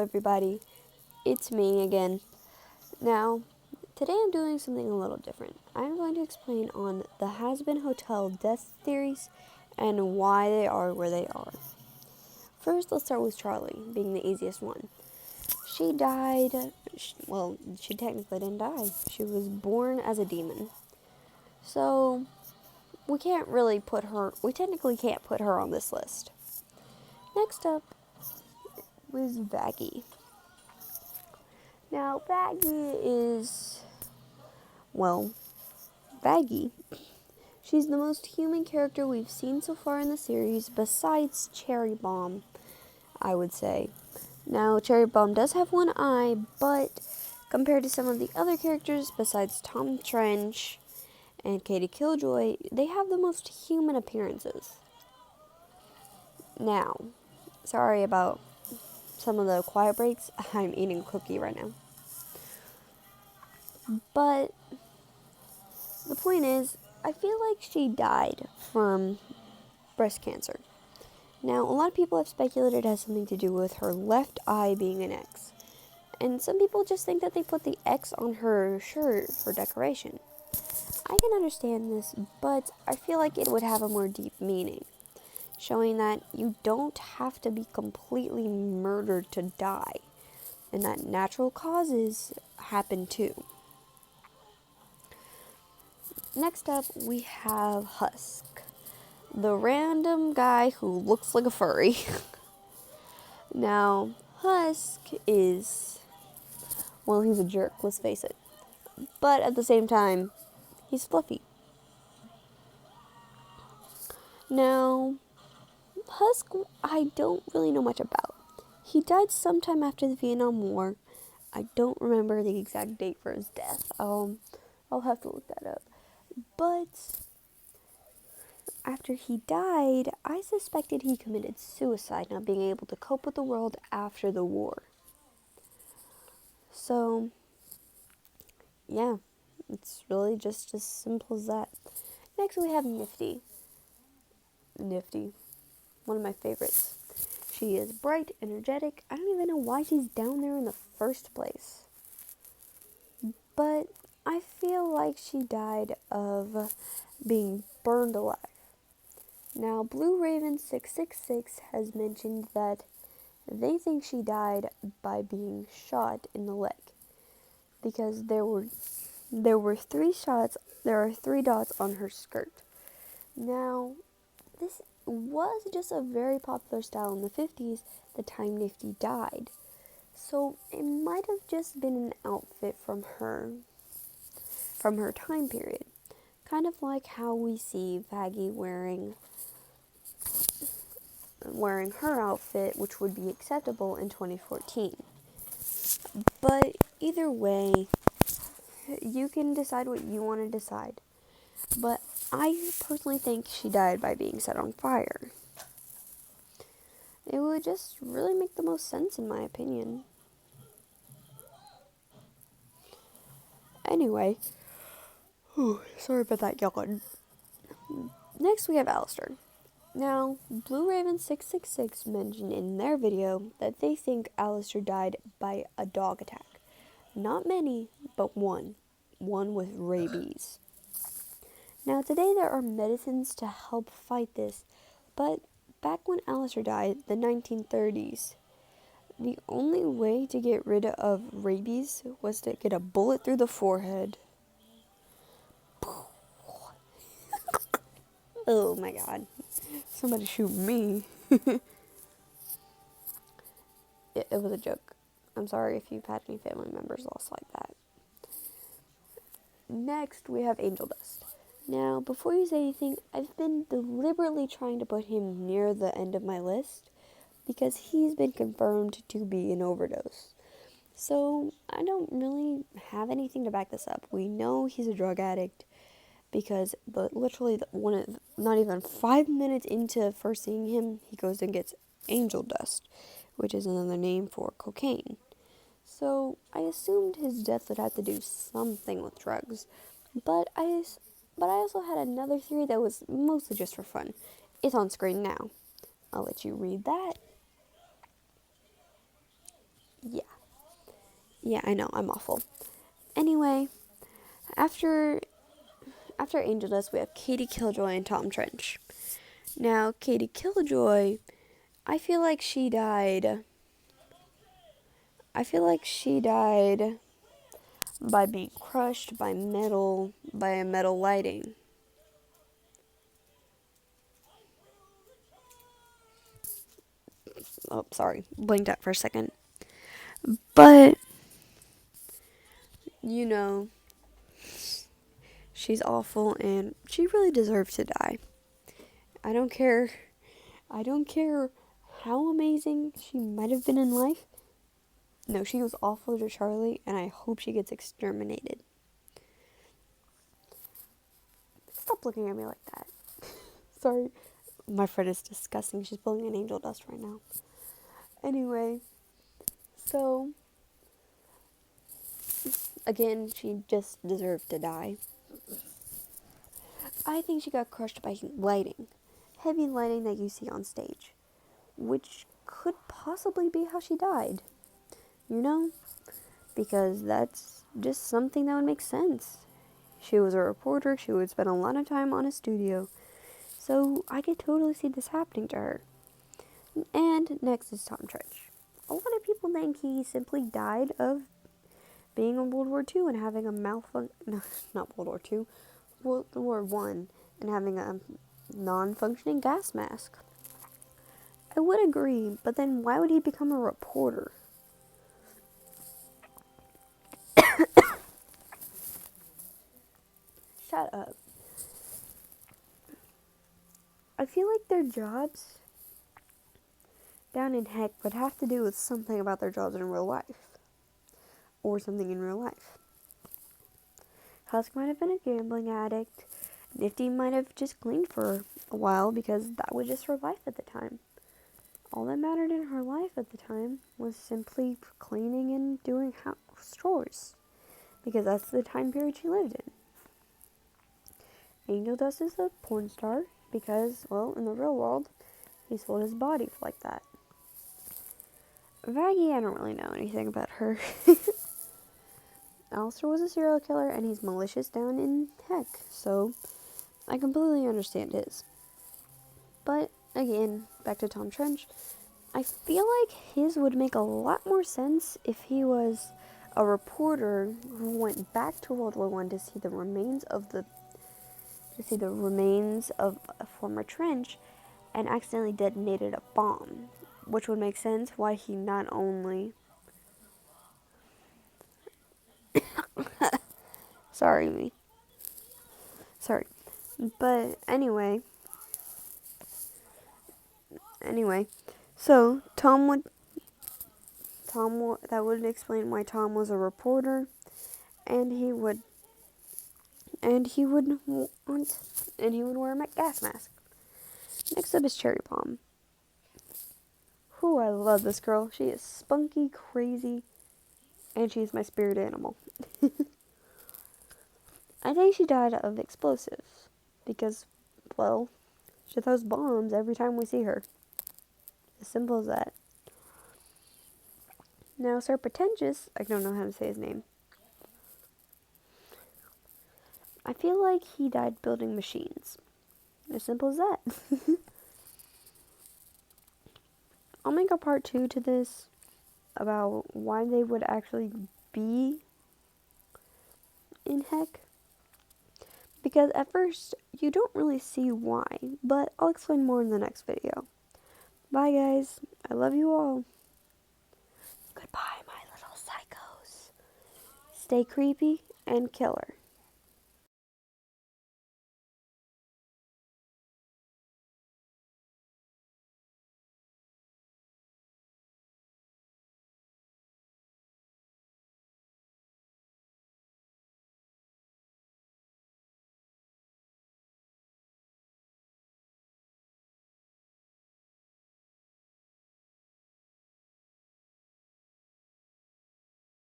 everybody, it's me again. Now, today I'm doing something a little different. I'm going to explain on the Hazbin Hotel death theories and why they are where they are. First, let's start with Charlie, being the easiest one. She died, she technically didn't die. She was born as a demon. So, we technically can't put her on this list. Next up was Vaggie. Now, Vaggie. She's the most human character we've seen so far in the series, besides Cherry Bomb, I would say. Now, Cherry Bomb does have one eye, but compared to some of the other characters, besides Tom Trench and Katie Killjoy, they have the most human appearances. Now, sorry about some of the quiet breaks. I'm eating a cookie right now. But the point is, I feel like she died from breast cancer. Now, a lot of people have speculated it has something to do with her left eye being an X. And some people just think that they put the X on her shirt for decoration. I can understand this, but I feel like it would have a more deep meaning, showing that you don't have to be completely murdered to die, and that natural causes happen too. Next up, we have Husk, the random guy who looks like a furry. Now, Husk is, he's a jerk, let's face it. But at the same time, he's fluffy. Now, Husk, I don't really know much about. He died sometime after the Vietnam War. I don't remember the exact date for his death. I'll have to look that up. But after he died, I suspected he committed suicide, not being able to cope with the world after the war. So, yeah, it's really just as simple as that. Next we have Nifty. Nifty, one of my favorites. She is bright, energetic. I don't even know why she's down there in the first place. But I feel like she died of being burned alive. Now, Blue Raven 666 has mentioned that they think she died by being shot in the leg, because there were 3 shots. There are 3 dots on her skirt. Now, this was just a very popular style in the 50s, the time Nifty died. So it might have just been an outfit from her time period. Kind of like how we see Vaggie wearing her outfit, which would be acceptable in 2014. But either way, you can decide what you want to decide. But I personally think she died by being set on fire. It would just really make the most sense in my opinion. Anyway, sorry about that yawn. Next we have Alistair. Now, Blue Raven 666 mentioned in their video that they think Alistair died by a dog attack. Not many, but one. One with rabies. Now, today there are medicines to help fight this, but back when Alistair died, the 1930s, the only way to get rid of rabies was to get a bullet through the forehead. Oh my god. Somebody shoot me. It was a joke. I'm sorry if you've had any family members lost like that. Next, we have Angel Dust. Now, before you say anything, I've been deliberately trying to put him near the end of my list because he's been confirmed to be an overdose. So, I don't really have anything to back this up. We know he's a drug addict because not even 5 minutes into first seeing him, he goes and gets Angel Dust, which is another name for cocaine. So, I assumed his death would have to do something with drugs, but I also had another theory that was mostly just for fun. It's on screen now. I'll let you read that. Yeah, I know, I'm awful. Anyway, after Angel Dust, we have Katie Killjoy and Tom Trench. Now, Katie Killjoy, I feel like she died. I feel like she died by being crushed by a metal lighting. Oh, sorry, blinked out for a second. But, you know, she's awful and she really deserves to die. I don't care. I don't care how amazing she might have been in life. No, she was awful to Charlie, and I hope she gets exterminated. Stop looking at me like that. Sorry. My friend is disgusting. She's pulling an Angel Dust right now. Anyway, so, again, she just deserved to die. I think she got crushed by lighting. Heavy lighting that you see on stage. Which could possibly be how she died. You know? Because that's just something that would make sense. She was a reporter. She would spend a lot of time on a studio. So I could totally see this happening to her. And next is Tom Trench. A lot of people think he simply died of being in World War II and having a malfunction. No, not World War II. World War One and having a non-functioning gas mask. I would agree, but then why would he become a reporter? Shut up. I feel like their jobs down in Heck would have to do with something about their jobs in real life. Or something in real life. Husk might have been a gambling addict. Nifty might have just cleaned for a while because that was just her life at the time. All that mattered in her life at the time was simply cleaning and doing house chores. Because that's the time period she lived in. Angel Dust is a porn star because, well, in the real world, he sold his body like that. Vaggie, I don't really know anything about her. Alistair was a serial killer and he's malicious down in Heck, so I completely understand his. But, again, back to Tom Trench, I feel like his would make a lot more sense if he was a reporter who went back to World War One to see the remains of a former trench and accidentally detonated a bomb, which would make sense why he not only sorry, but anyway, so that would explain why Tom was a reporter, and he would wear a gas mask. Next up is Cherry Bomb. Whew, I love this girl. She is spunky, crazy, and she's my spirit animal. I think she died of explosives because, well, she throws bombs every time we see her. As simple as that. Now, Sir Pretentious, I don't know how to say his name. I feel like he died building machines. As simple as that. I'll make a part 2 to this about why they would actually be in Heck. Because at first, you don't really see why, but I'll explain more in the next video. Bye guys, I love you all. Goodbye, my little psychos. Stay creepy and killer.